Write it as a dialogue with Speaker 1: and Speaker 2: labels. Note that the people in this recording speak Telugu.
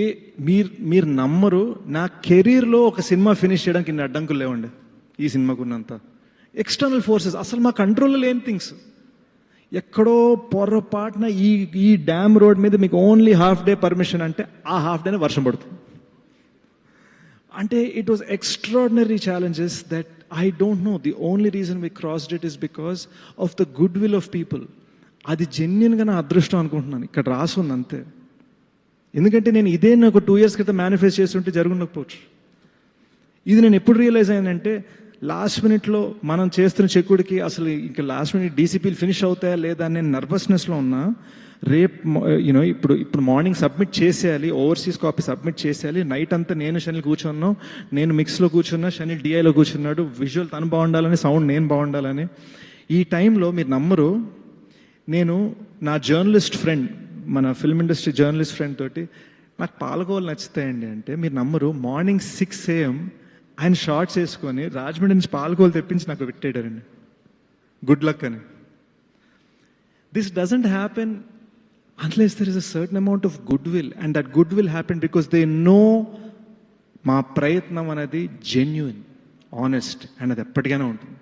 Speaker 1: ఏ మీరు నమ్మరు, నా కెరీర్లో ఒక సినిమా ఫినిష్ చేయడానికి ఇన్ని అడ్డంకులు లేవండి. ఈ సినిమాకు ఉన్నంత ఎక్స్టర్నల్ ఫోర్సెస్, అసలు మా కంట్రోల్లో లేని థింగ్స్. ఎక్కడో పొరపాటున ఈ డ్యామ్ రోడ్ మీద మీకు ఓన్లీ హాఫ్ డే పర్మిషన్ అంటే ఆ హాఫ్ డేనే వర్షం పడుతుంది. అంటే it was extraordinary challenges that I don't know. The only reason we crossed it is because of the goodwill of people. అది జెన్యున్గా నా అదృష్టం అనుకుంటున్నాను. ఇక్కడ రాసుంది అంతే. ఎందుకంటే నేను ఇదే నాకు 2 years క్రితం మేనిఫెస్ట్ చేస్తుంటే జరుగుండకపోవచ్చు. ఇది నేను ఎప్పుడు రియలైజ్ అయ్యానంటే, లాస్ట్ మినిట్లో మనం చేస్తున్న చెక్కుడికి అసలు ఇంకా లాస్ట్ మినిట్ డీసీపీలు ఫినిష్ అవుతాయా లేదా అని నేను నర్వస్నెస్లో ఉన్నా. రేపు ఇప్పుడు మార్నింగ్ సబ్మిట్ చేసేయాలి, ఓవర్సీస్ కాపీ సబ్మిట్ చేసేయాలి. నైట్ అంతా నేను శనిల్ కూర్చున్నాం, నేను మిక్స్లో కూర్చున్నా, శనిల్ డిఐలో కూర్చున్నాడు. విజువల్ తను బాగుండాలని, సౌండ్ నేను బాగుండాలని. ఈ టైంలో మీరు నమ్మరు, నేను నా జర్నలిస్ట్ ఫ్రెండ్, మన ఫిల్మ్ ఇండస్ట్రీ జర్నలిస్ట్ ఫ్రెండ్ తోటి, నాకు పాలకోవలు నచ్చుతాయండి అంటే మీరు నమ్మరు, మార్నింగ్ 6 AM ఆయన షార్ట్స్ వేసుకొని రాజమండ్రి నుంచి పాలకోవలు తెప్పించి నాకు పెట్టాడండి, గుడ్ లక్ అని. This doesn't happen unless there is a certain amount of goodwill, and that goodwill happened because they know మా ప్రయత్నం అనేది జెన్యూన్, ఆనెస్ట్, అండ్ అది ఎప్పటికైనా ఉంటుంది.